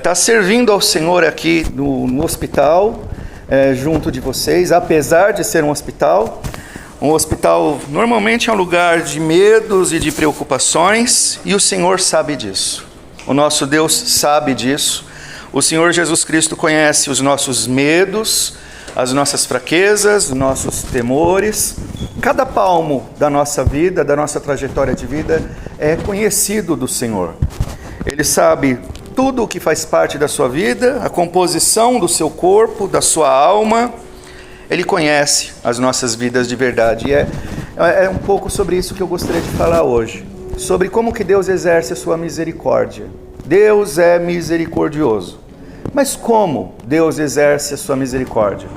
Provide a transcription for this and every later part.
estar servindo ao Senhor aqui no hospital, junto de vocês, apesar de ser um hospital. Um hospital normalmente é um lugar de medos e de preocupações, e o Senhor sabe disso. O nosso Deus sabe disso. O Senhor Jesus Cristo conhece os nossos medos, as nossas fraquezas, os nossos temores. Cada palmo da nossa vida, da nossa trajetória de vida, é conhecido do Senhor. Ele sabe tudo o que faz parte da sua vida, a composição do seu corpo, da sua alma. Ele conhece as nossas vidas de verdade. E é um pouco sobre isso que eu gostaria de falar hoje. Sobre como que Deus exerce a sua misericórdia. Deus é misericordioso. Mas como Deus exerce a sua misericórdia?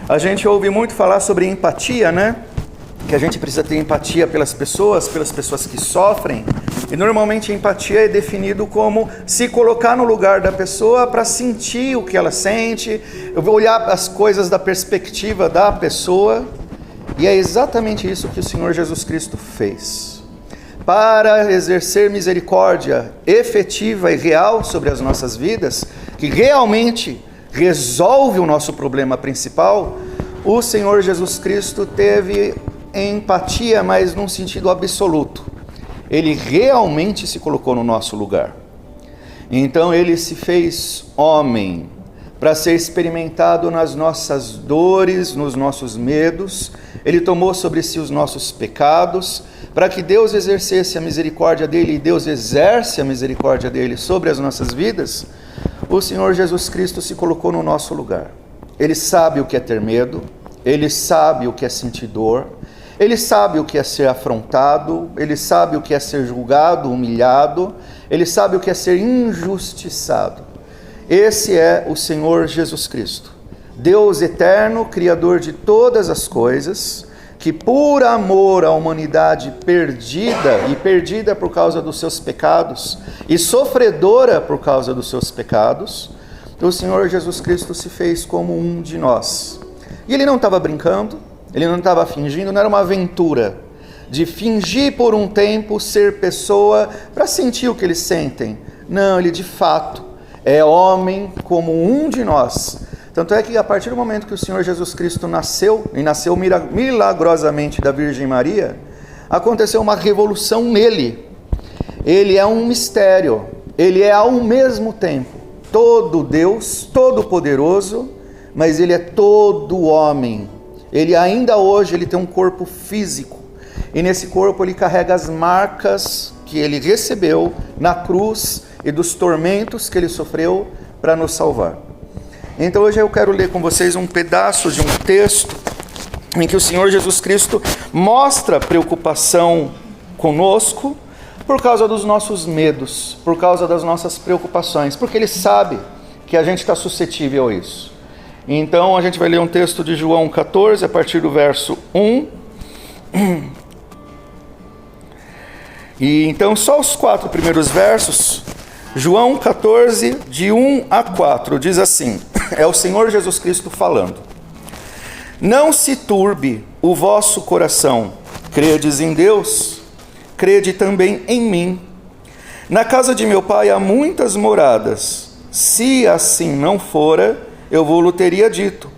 A gente ouve muito falar sobre empatia, né? Que a gente precisa ter empatia pelas pessoas que sofrem. E normalmente a empatia é definido como se colocar no lugar da pessoa para sentir o que ela sente. Eu vou olhar as coisas da perspectiva da pessoa. E é exatamente isso que o Senhor Jesus Cristo fez. Para exercer misericórdia efetiva e real sobre as nossas vidas, que realmente resolve o nosso problema principal, o Senhor Jesus Cristo teve empatia, mas num sentido absoluto. Ele realmente se colocou no nosso lugar. Então ele se fez homem para ser experimentado nas nossas dores, nos nossos medos. Ele tomou sobre si os nossos pecados, para que Deus exercesse a misericórdia dele, e Deus exerce a misericórdia dele sobre as nossas vidas. O Senhor Jesus Cristo se colocou no nosso lugar. Ele sabe o que é ter medo, ele sabe o que é sentir dor, ele sabe o que é ser afrontado, ele sabe o que é ser julgado, humilhado, ele sabe o que é ser injustiçado. Esse é o Senhor Jesus Cristo, Deus eterno, Criador de todas as coisas, que por amor à humanidade perdida por causa dos seus pecados, e sofredora por causa dos seus pecados, o Senhor Jesus Cristo se fez como um de nós. E ele não estava brincando, ele não estava fingindo, não era uma aventura de fingir por um tempo ser pessoa para sentir o que eles sentem. Não, ele de fato é homem como um de nós. Tanto é que a partir do momento que o Senhor Jesus Cristo nasceu, e nasceu milagrosamente da Virgem Maria, aconteceu uma revolução nele. Ele é um mistério, ele é ao mesmo tempo todo Deus, todo poderoso, mas ele é todo homem. Ele ainda hoje ele tem um corpo físico, e nesse corpo ele carrega as marcas que ele recebeu na cruz e dos tormentos que ele sofreu para nos salvar. Então hoje eu quero ler com vocês um pedaço de um texto em que o Senhor Jesus Cristo mostra preocupação conosco por causa dos nossos medos, por causa das nossas preocupações, porque ele sabe que a gente está suscetível a isso. Então a gente vai ler um texto de João 14, a partir do verso 1. E então só os 4 primeiros versos. João 14, de 1 a 4, diz assim, é o Senhor Jesus Cristo falando. Não se turbe o vosso coração, credes em Deus, crede também em mim. Na casa de meu pai há muitas moradas, se assim não fora, eu vou-lhe teria dito,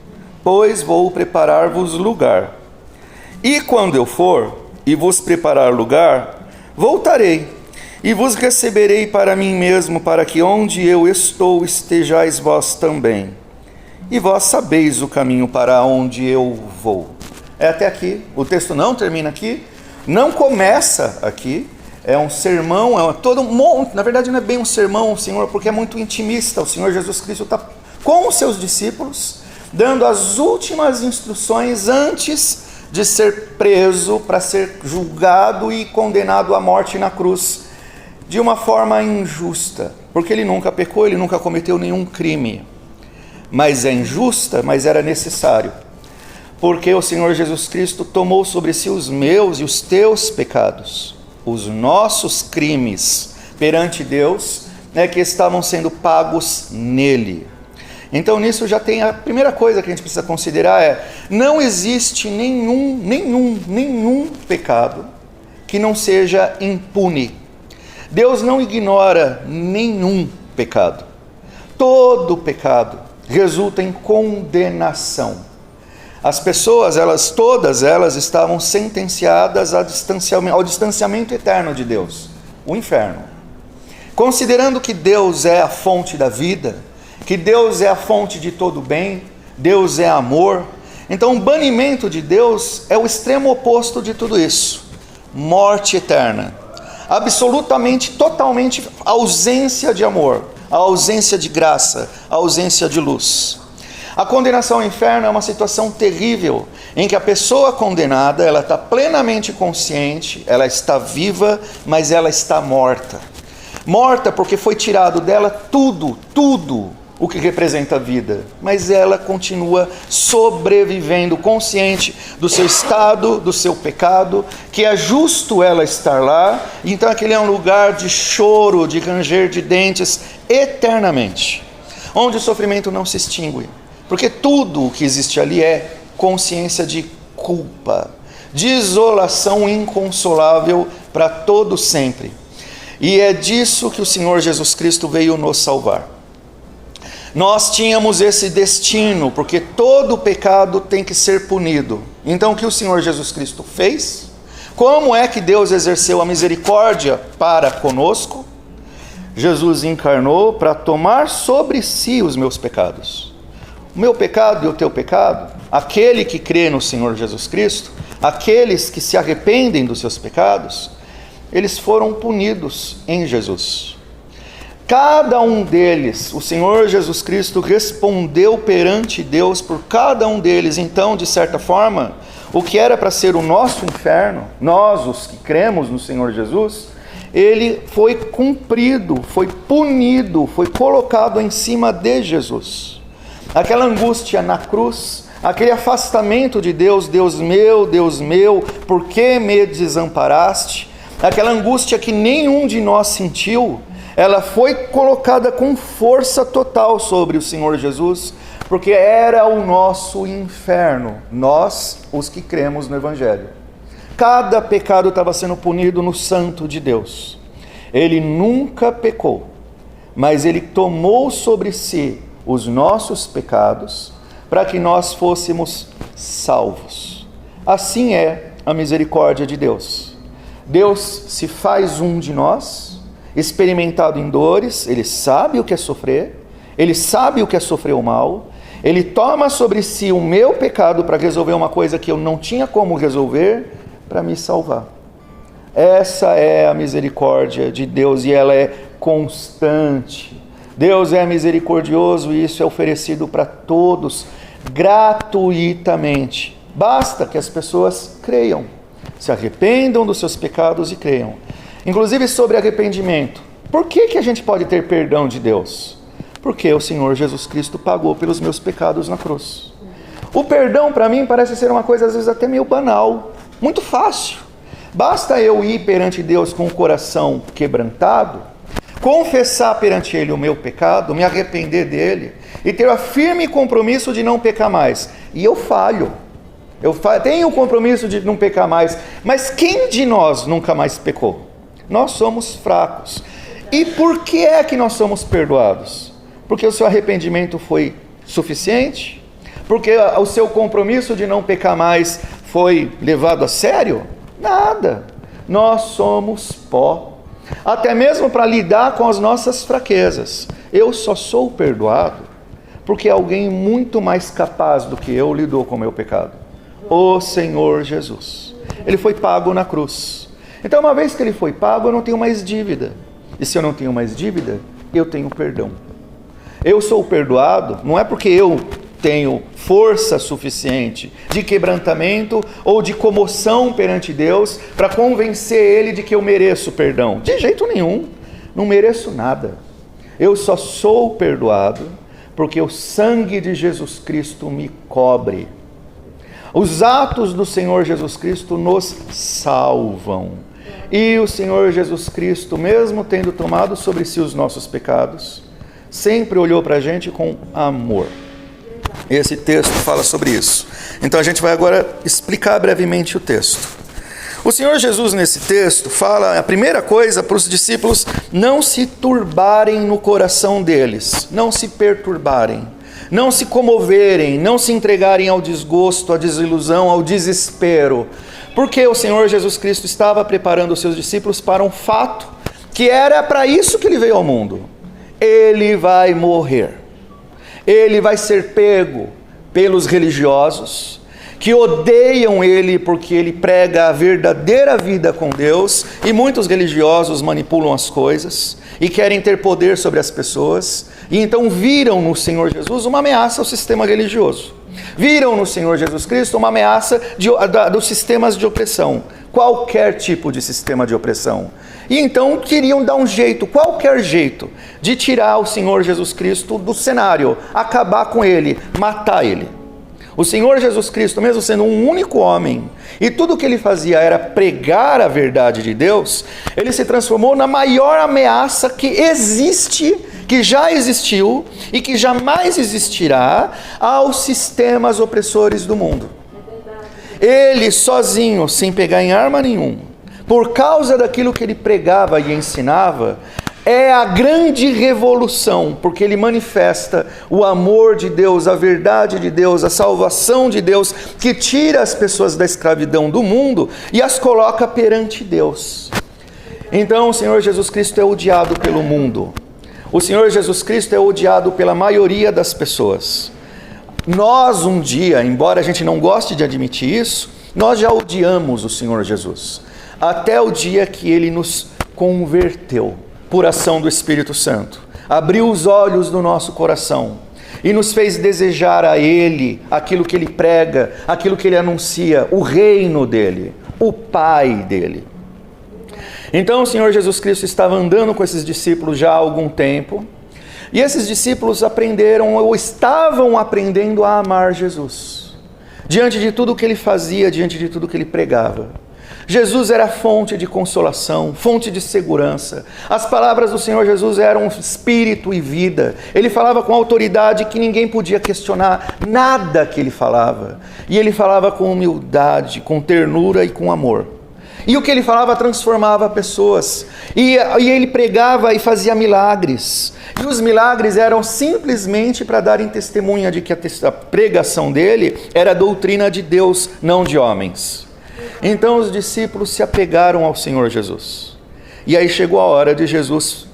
pois vou preparar-vos lugar. E quando eu for e vos preparar lugar, voltarei e vos receberei para mim mesmo, para que onde eu estou estejais vós também. E vós sabeis o caminho para onde eu vou. É até aqui, o texto não termina aqui, não começa aqui, é um sermão, na verdade não é bem um sermão, Senhor, porque é muito intimista. O Senhor Jesus Cristo está com os seus discípulos, dando as últimas instruções antes de ser preso para ser julgado e condenado à morte na cruz, de uma forma injusta, porque ele nunca pecou, ele nunca cometeu nenhum crime, mas é injusta, mas era necessário, porque o Senhor Jesus Cristo tomou sobre si os meus e os teus pecados, os nossos crimes perante Deus, que estavam sendo pagos nele. Então nisso já tem a primeira coisa que a gente precisa considerar não existe nenhum pecado que não seja impune. Deus não ignora nenhum pecado. Todo pecado resulta em condenação. As pessoas, todas elas estavam sentenciadas ao distanciamento eterno de Deus, o inferno. Considerando que Deus é a fonte da vida, que Deus é a fonte de todo bem, Deus é amor, então o banimento de Deus é o extremo oposto de tudo isso. Morte eterna. Absolutamente, totalmente ausência de amor, a ausência de graça, a ausência de luz. A condenação ao inferno é uma situação terrível, em que a pessoa condenada, ela está plenamente consciente, ela está viva, mas ela está morta. Morta porque foi tirado dela tudo o que representa a vida, mas ela continua sobrevivendo, consciente do seu estado, do seu pecado, que é justo ela estar lá, então aquele é um lugar de choro, de ranger de dentes eternamente, onde o sofrimento não se extingue, porque tudo o que existe ali é consciência de culpa, de isolação inconsolável para todo sempre. E é disso que o Senhor Jesus Cristo veio nos salvar. Nós tínhamos esse destino, porque todo pecado tem que ser punido. Então o que o Senhor Jesus Cristo fez? Como é que Deus exerceu a misericórdia para conosco? Jesus encarnou para tomar sobre si os meus pecados. O meu pecado e o teu pecado, aquele que crê no Senhor Jesus Cristo, aqueles que se arrependem dos seus pecados, eles foram punidos em Jesus. Cada um deles, o Senhor Jesus Cristo respondeu perante Deus por cada um deles. Então, de certa forma, o que era para ser o nosso inferno, nós os que cremos no Senhor Jesus, ele foi cumprido, foi punido, foi colocado em cima de Jesus. Aquela angústia na cruz, aquele afastamento de Deus, Deus meu, por que me desamparaste? Aquela angústia que nenhum de nós sentiu, ela foi colocada com força total sobre o Senhor Jesus, porque era o nosso inferno, nós, os que cremos no Evangelho. Cada pecado estava sendo punido no santo de Deus. Ele nunca pecou, mas ele tomou sobre si os nossos pecados, para que nós fôssemos salvos. Assim é a misericórdia de Deus. Deus se faz um de nós, experimentado em dores, ele sabe o que é sofrer, ele sabe o que é sofrer o mal, ele toma sobre si o meu pecado para resolver uma coisa que eu não tinha como resolver, para me salvar. Essa é a misericórdia de Deus e ela é constante. Deus é misericordioso e isso é oferecido para todos gratuitamente. Basta que as pessoas creiam, se arrependam dos seus pecados e creiam. Inclusive sobre arrependimento. Por que a gente pode ter perdão de Deus? Porque o Senhor Jesus Cristo pagou pelos meus pecados na cruz. O perdão para mim parece ser uma coisa às vezes até meio banal, muito fácil. Basta eu ir perante Deus com o coração quebrantado, confessar perante Ele o meu pecado, me arrepender dele e ter o firme compromisso de não pecar mais. E eu falho. Tenho o compromisso de não pecar mais, mas quem de nós nunca mais pecou? Nós somos fracos. E por que é que nós somos perdoados? Porque o seu arrependimento foi suficiente? Porque o seu compromisso de não pecar mais foi levado a sério? Nada. Nós somos pó. Até mesmo para lidar com as nossas fraquezas. Eu só sou perdoado porque alguém muito mais capaz do que eu lidou com o meu pecado. O Senhor Jesus. Ele foi pago na cruz. Então, uma vez que ele foi pago, eu não tenho mais dívida. E se eu não tenho mais dívida, eu tenho perdão. Eu sou perdoado, não é porque eu tenho força suficiente de quebrantamento ou de comoção perante Deus para convencer Ele de que eu mereço perdão. De jeito nenhum, não mereço nada. Eu só sou perdoado porque o sangue de Jesus Cristo me cobre. Os atos do Senhor Jesus Cristo nos salvam. E o Senhor Jesus Cristo, mesmo tendo tomado sobre si os nossos pecados, sempre olhou para a gente com amor. Esse texto fala sobre isso. Então a gente vai agora explicar brevemente o texto. O Senhor Jesus nesse texto fala, a primeira coisa para os discípulos, não se turbarem no coração deles, não se perturbarem, não se comoverem, não se entregarem ao desgosto, à desilusão, ao desespero, porque o Senhor Jesus Cristo estava preparando os seus discípulos para um fato, que era para isso que ele veio ao mundo. Ele vai morrer, ele vai ser pego pelos religiosos, que odeiam ele porque ele prega a verdadeira vida com Deus, e muitos religiosos manipulam as coisas e querem ter poder sobre as pessoas, e então viram no Senhor Jesus uma ameaça ao sistema religioso, viram no Senhor Jesus Cristo uma ameaça dos sistemas de opressão, qualquer tipo de sistema de opressão, e então queriam dar um jeito, qualquer jeito, de tirar o Senhor Jesus Cristo do cenário, acabar com ele, matar ele. O Senhor Jesus Cristo, mesmo sendo um único homem, e tudo o que ele fazia era pregar a verdade de Deus, ele se transformou na maior ameaça que existe, que já existiu e que jamais existirá aos sistemas opressores do mundo. Ele sozinho, sem pegar em arma nenhuma, por causa daquilo que ele pregava e ensinava, é a grande revolução, porque ele manifesta o amor de Deus, a verdade de Deus, a salvação de Deus, que tira as pessoas da escravidão do mundo e as coloca perante Deus. Então o Senhor Jesus Cristo é odiado pelo mundo. O Senhor Jesus Cristo é odiado pela maioria das pessoas. Nós um dia, embora a gente não goste de admitir isso, nós já odiamos o Senhor Jesus, até o dia que ele nos converteu por ação do Espírito Santo, abriu os olhos do nosso coração e nos fez desejar a Ele aquilo que Ele prega, aquilo que Ele anuncia, o reino dEle, o Pai dEle. Então o Senhor Jesus Cristo estava andando com esses discípulos já há algum tempo, e esses discípulos aprenderam ou estavam aprendendo a amar Jesus, diante de tudo que Ele fazia, diante de tudo que Ele pregava. Jesus era fonte de consolação, fonte de segurança. As palavras do Senhor Jesus eram espírito e vida. Ele falava com autoridade que ninguém podia questionar nada que ele falava. E ele falava com humildade, com ternura e com amor. E o que ele falava transformava pessoas. E ele pregava e fazia milagres. E os milagres eram simplesmente para darem testemunha de que a pregação dele era a doutrina de Deus, não de homens. Então os discípulos se apegaram ao Senhor Jesus. E aí chegou a hora de Jesus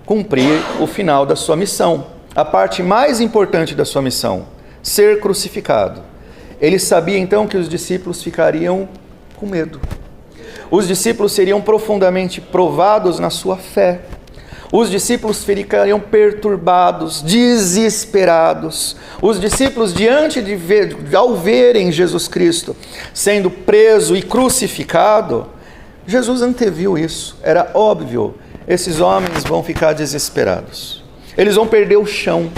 cumprir o final da sua missão. A parte mais importante da sua missão, ser crucificado. Ele sabia então que os discípulos ficariam com medo. Os discípulos seriam profundamente provados na sua fé. Os discípulos ficariam perturbados, desesperados. Os discípulos, ao verem Jesus Cristo sendo preso e crucificado, Jesus anteviu isso, era óbvio, esses homens vão ficar desesperados. Eles vão perder o chão.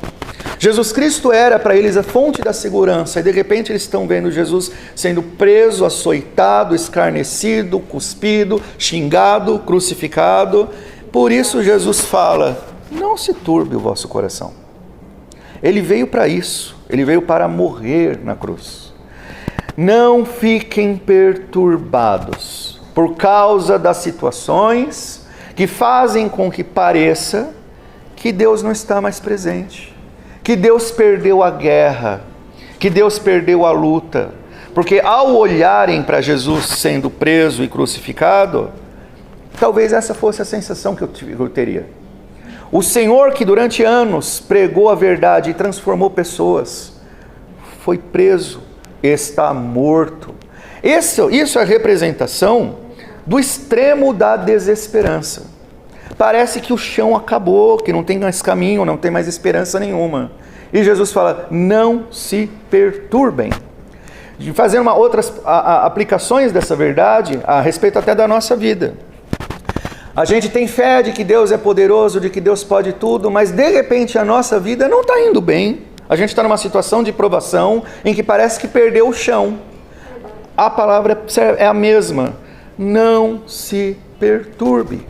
Jesus Cristo era para eles a fonte da segurança, e de repente eles estão vendo Jesus sendo preso, açoitado, escarnecido, cuspido, xingado, crucificado. Por isso Jesus fala, não se turbe o vosso coração. Ele veio para isso, ele veio para morrer na cruz. Não fiquem perturbados por causa das situações que fazem com que pareça que Deus não está mais presente, que Deus perdeu a guerra, que Deus perdeu a luta. Porque ao olharem para Jesus sendo preso e crucificado, talvez essa fosse a sensação que eu teria. O Senhor que durante anos pregou a verdade e transformou pessoas, foi preso, está morto. Isso é a representação do extremo da desesperança. Parece que o chão acabou, que não tem mais caminho, não tem mais esperança nenhuma. E Jesus fala, não se perturbem. Fazendo outras aplicações dessa verdade a respeito até da nossa vida. A gente tem fé de que Deus é poderoso, de que Deus pode tudo, mas de repente a nossa vida não está indo bem. A gente está numa situação de provação em que parece que perdeu o chão. A palavra é a mesma. Não se perturbe.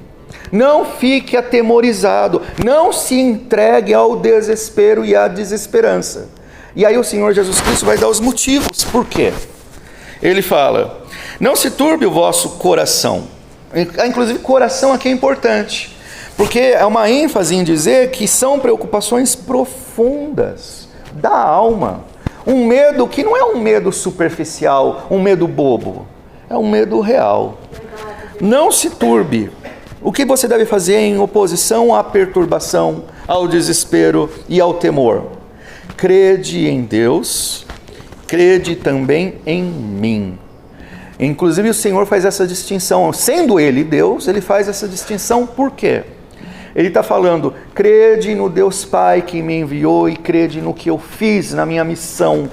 Não fique atemorizado. Não se entregue ao desespero e à desesperança. E aí o Senhor Jesus Cristo vai dar os motivos. Por quê? Ele fala, não se turbe o vosso coração. Inclusive, coração aqui é importante, Porque é uma ênfase em dizer que são preocupações profundas da alma. Um medo que não é um medo superficial, um medo bobo. É um medo real. Não se turbe. O que você deve fazer em oposição à perturbação, ao desespero e ao temor? Crede em Deus, crede também em mim. Inclusive o Senhor faz essa distinção. Sendo Ele Deus, Ele faz essa distinção. Por quê? Ele está falando, crede no Deus Pai que me enviou e crede no que eu fiz, na minha missão,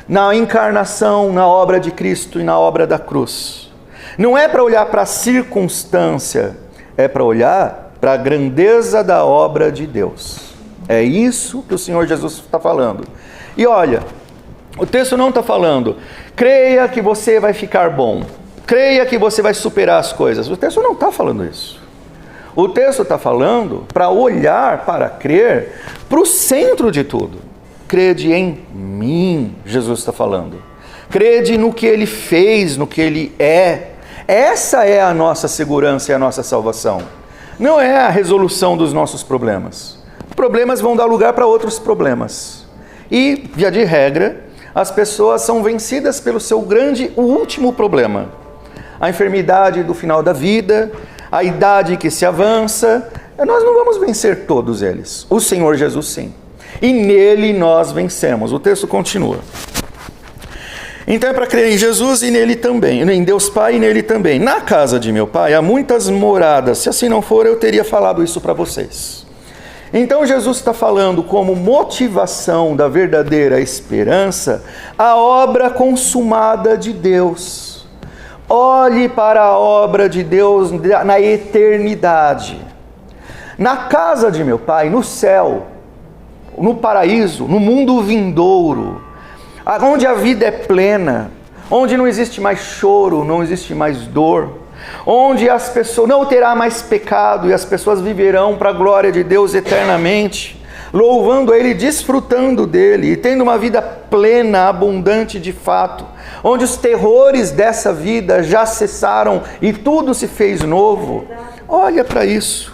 na encarnação, na obra de Cristo e na obra da cruz. Não é para olhar para a circunstância, é para olhar para a grandeza da obra de Deus. É isso que o Senhor Jesus está falando. E olha, o texto não está falando, creia que você vai ficar bom, creia que você vai superar as coisas. O texto não está falando isso. O texto está falando para olhar, para crer, para o centro de tudo. Crede em mim, Jesus está falando. Crede no que Ele fez, no que Ele é. Essa é a nossa segurança e a nossa salvação. Não é a resolução dos nossos problemas. Problemas vão dar lugar para outros problemas. E, via de regra, as pessoas são vencidas pelo seu grande, o último problema. A enfermidade do final da vida, a idade que se avança. Nós não vamos vencer todos eles. O Senhor Jesus sim. E nele nós vencemos. O texto continua. Então é para crer em Jesus e nele também, em Deus Pai e nele também. Na casa de meu Pai há muitas moradas. Se assim não for, eu teria falado isso para vocês. Então Jesus está falando como motivação da verdadeira esperança a obra consumada de Deus. Olhe para a obra de Deus na eternidade. Na casa de meu Pai, no céu, no paraíso, no mundo vindouro, onde a vida é plena, onde não existe mais choro, não existe mais dor, onde as pessoas não terá mais pecado e as pessoas viverão para a glória de Deus eternamente, louvando a Ele, desfrutando dEle e tendo uma vida plena, abundante de fato, onde os terrores dessa vida já cessaram e tudo se fez novo. Olha para isso.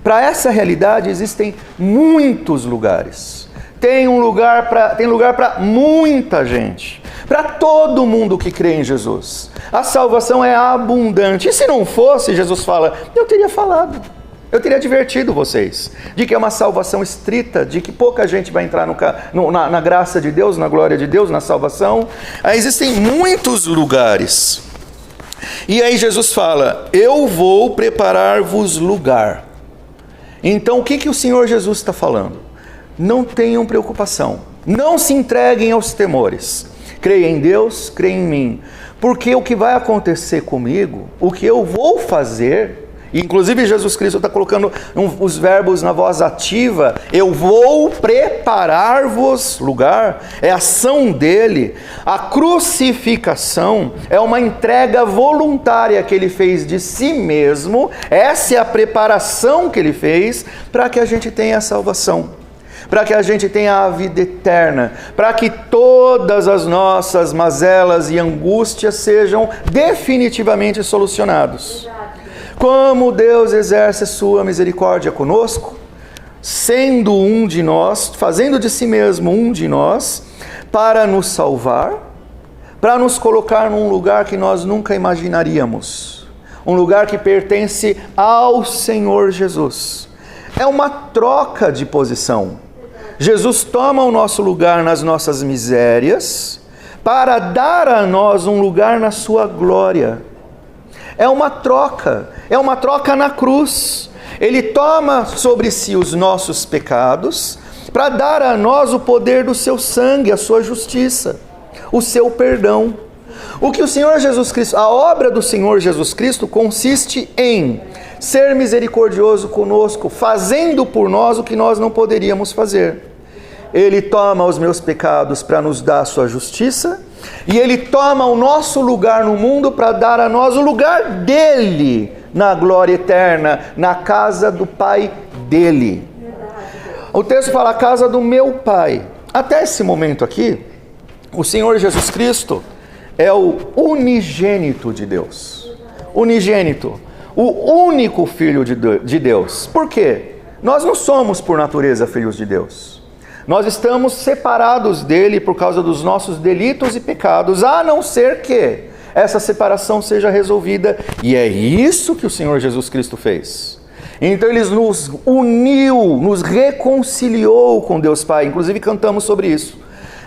Para essa realidade existem muitos lugares. Tem lugar para muita gente. Para todo mundo que crê em Jesus. A salvação é abundante. E se não fosse, Jesus fala, eu teria falado. Eu teria advertido vocês de que é uma salvação estrita, de que pouca gente vai entrar na graça de Deus, na glória de Deus, na salvação. Existem muitos lugares. E aí Jesus fala, eu vou preparar-vos lugar. Então o que o Senhor Jesus está falando? Não tenham preocupação, não se entreguem aos temores. Creia em Deus, creia em mim. Porque o que vai acontecer comigo, o que eu vou fazer... Inclusive Jesus Cristo está colocando os verbos na voz ativa. Eu vou preparar-vos lugar. É a ação dele. A crucificação é uma entrega voluntária que ele fez de si mesmo. Essa é a preparação que ele fez para que a gente tenha a salvação, para que a gente tenha a vida eterna, para que todas as nossas mazelas e angústias sejam definitivamente solucionados. Como Deus exerce sua misericórdia conosco, sendo um de nós, fazendo de si mesmo um de nós, para nos salvar, para nos colocar num lugar que nós nunca imaginaríamos, um lugar que pertence ao Senhor Jesus. É uma troca de posição. Jesus toma o nosso lugar nas nossas misérias, para dar a nós um lugar na sua glória. É uma troca na cruz. Ele toma sobre si os nossos pecados para dar a nós o poder do seu sangue, a sua justiça, o seu perdão. O que o Senhor Jesus Cristo, a obra do Senhor Jesus Cristo consiste em ser misericordioso conosco, fazendo por nós o que nós não poderíamos fazer. Ele toma os meus pecados para nos dar a sua justiça, e Ele toma o nosso lugar no mundo para dar a nós o lugar dEle na glória eterna, na casa do Pai dEle. O texto fala, a casa do meu Pai. Até esse momento aqui, o Senhor Jesus Cristo é o unigênito de Deus. Unigênito. o único Filho de Deus. Por quê? Nós não somos, por natureza, filhos de Deus. Nós estamos separados dele por causa dos nossos delitos e pecados, a não ser que essa separação seja resolvida. E é isso que o Senhor Jesus Cristo fez. Então Ele nos uniu, nos reconciliou com Deus Pai. Inclusive cantamos sobre isso.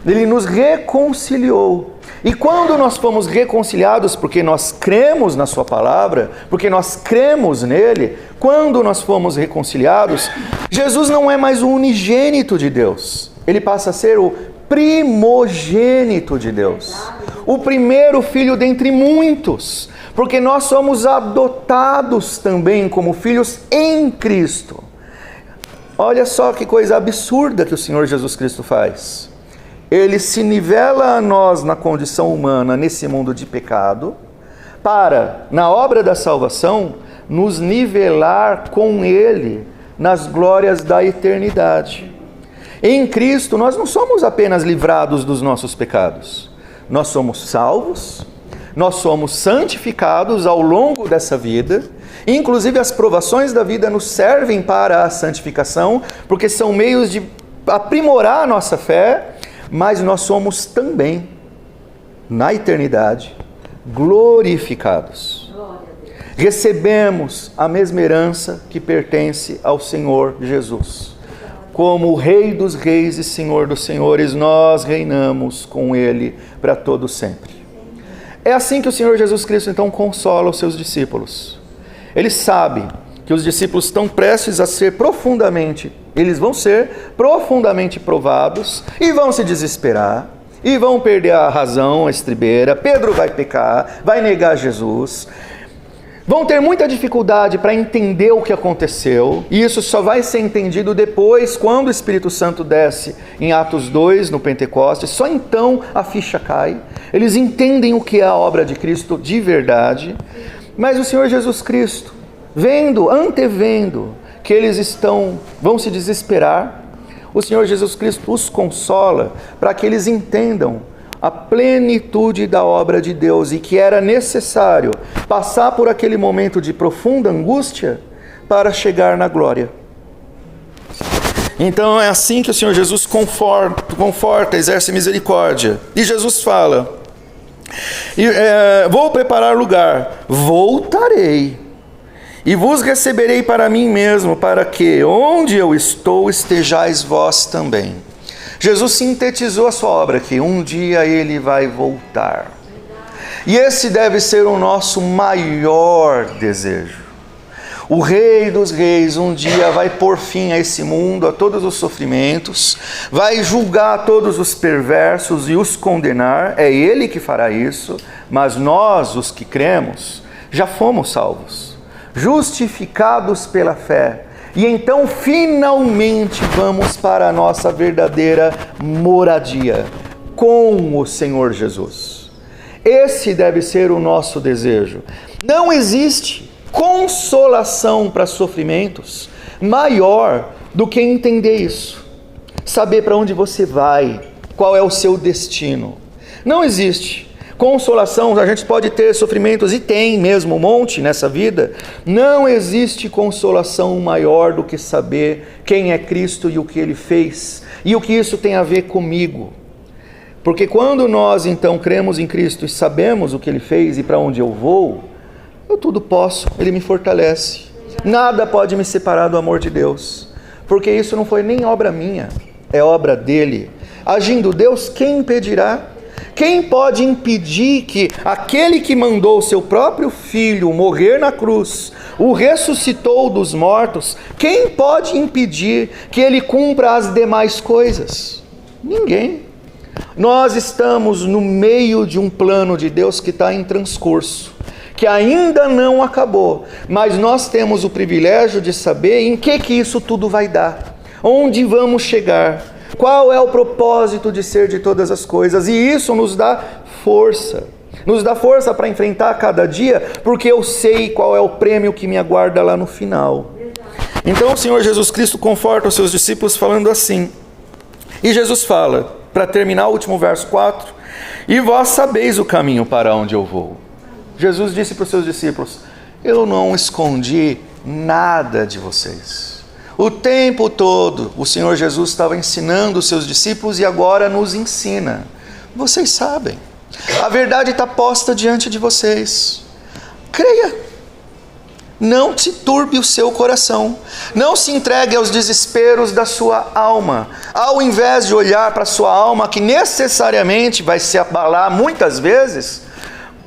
Ele nos reconciliou. E quando nós fomos reconciliados, porque nós cremos na sua palavra, porque nós cremos nele, quando nós fomos reconciliados, Jesus não é mais o unigênito de Deus. Ele passa a ser o primogênito de Deus. O primeiro filho dentre muitos. Porque nós somos adotados também como filhos em Cristo. Olha só que coisa absurda que o Senhor Jesus Cristo faz. Ele se nivela a nós na condição humana, nesse mundo de pecado, para, na obra da salvação, nos nivelar com Ele nas glórias da eternidade. Em Cristo, nós não somos apenas livrados dos nossos pecados. Nós somos salvos, nós somos santificados ao longo dessa vida. Inclusive, as provações da vida nos servem para a santificação, porque são meios de aprimorar a nossa fé. Mas nós somos também, na eternidade, glorificados. Recebemos a mesma herança que pertence ao Senhor Jesus. Como o Rei dos Reis e Senhor dos Senhores, nós reinamos com Ele para todo sempre. É assim que o Senhor Jesus Cristo então consola os seus discípulos. Ele sabe que os discípulos estão prestes a ser eles vão ser profundamente provados e vão se desesperar e vão perder a razão, a estribeira. Pedro vai pecar, vai negar Jesus. Vão ter muita dificuldade para entender o que aconteceu, e isso só vai ser entendido depois, quando o Espírito Santo desce em Atos 2, no Pentecostes. Só então a ficha cai, eles entendem o que é a obra de Cristo de verdade. Mas o Senhor Jesus Cristo, antevendo que eles vão se desesperar, o Senhor Jesus Cristo os consola para que eles entendam a plenitude da obra de Deus e que era necessário passar por aquele momento de profunda angústia para chegar na glória. Então é assim que o Senhor Jesus conforta, exerce misericórdia. E Jesus fala: vou preparar lugar, voltarei e vos receberei para mim mesmo, para que onde eu estou estejais vós também. Jesus sintetizou a sua obra aqui. Um dia Ele vai voltar. E esse deve ser o nosso maior desejo. O Rei dos Reis um dia vai pôr fim a esse mundo, a todos os sofrimentos, vai julgar todos os perversos e os condenar. É Ele que fará isso, mas nós, os que cremos, já fomos salvos, justificados pela fé. E então finalmente vamos para a nossa verdadeira moradia com o Senhor Jesus. Esse deve ser o nosso desejo. Não existe consolação para sofrimentos maior do que entender isso. Saber para onde você vai, qual é o seu destino. Não existe consolação. A gente pode ter sofrimentos, e tem mesmo um monte nessa vida. Não existe consolação maior do que saber quem é Cristo e o que Ele fez, e o que isso tem a ver comigo. Porque quando nós então cremos em Cristo e sabemos o que Ele fez e para onde eu vou, eu tudo posso, Ele me fortalece. Nada pode me separar do amor de Deus, porque isso não foi nem obra minha, é obra dEle. Agindo Deus, quem impedirá? Quem pode impedir que aquele que mandou o seu próprio Filho morrer na cruz, o ressuscitou dos mortos, quem pode impedir que Ele cumpra as demais coisas? Ninguém. Nós estamos no meio de um plano de Deus que está em transcurso, que ainda não acabou, mas nós temos o privilégio de saber em que isso tudo vai dar, onde vamos chegar, qual é o propósito de ser de todas as coisas, e isso nos dá força para enfrentar cada dia, porque eu sei qual é o prêmio que me aguarda lá no final. Então o Senhor Jesus Cristo conforta os seus discípulos falando assim, e Jesus fala, para terminar o último verso 4, e vós sabeis o caminho para onde eu vou. Jesus disse para os seus discípulos, eu não escondi nada de vocês. O tempo todo o Senhor Jesus estava ensinando os seus discípulos e agora nos ensina. Vocês sabem, a verdade está posta diante de vocês. Creia. Não se turbe o seu coração. Não se entregue aos desesperos da sua alma. Ao invés de olhar para a sua alma, que necessariamente vai se abalar muitas vezes,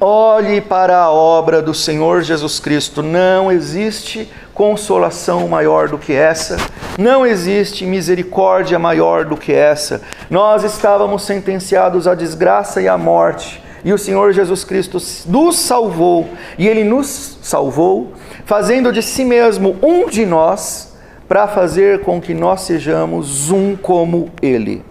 olhe para a obra do Senhor Jesus Cristo. Não existe consolação maior do que essa. Não existe misericórdia maior do que essa. Nós estávamos sentenciados à desgraça e à morte. E o Senhor Jesus Cristo nos salvou. E Ele nos salvou, fazendo de si mesmo um de nós, para fazer com que nós sejamos um como Ele.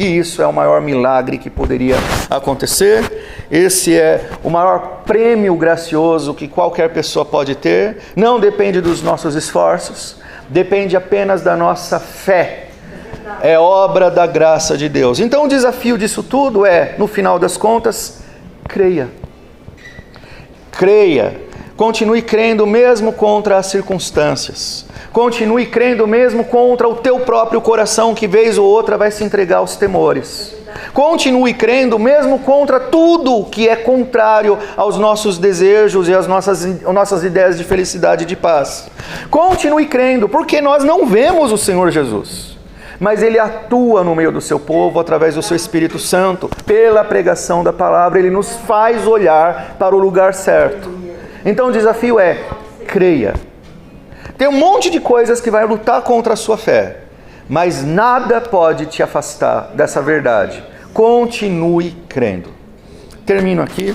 E isso é o maior milagre que poderia acontecer. Esse é o maior prêmio gracioso que qualquer pessoa pode ter. Não depende dos nossos esforços, depende apenas da nossa fé. É obra da graça de Deus. Então o desafio disso tudo é, no final das contas, creia. Creia. Continue crendo mesmo contra as circunstâncias. Continue crendo mesmo contra o teu próprio coração, que vez ou outra vai se entregar aos temores. Continue crendo mesmo contra tudo que é contrário aos nossos desejos e às nossas ideias de felicidade e de paz. Continue crendo, porque nós não vemos o Senhor Jesus, mas Ele atua no meio do seu povo através do seu Espírito Santo. Pela pregação da palavra, Ele nos faz olhar para o lugar certo. Então o desafio é, creia. Tem um monte de coisas que vai lutar contra a sua fé, mas nada pode te afastar dessa verdade. Continue crendo. Termino aqui.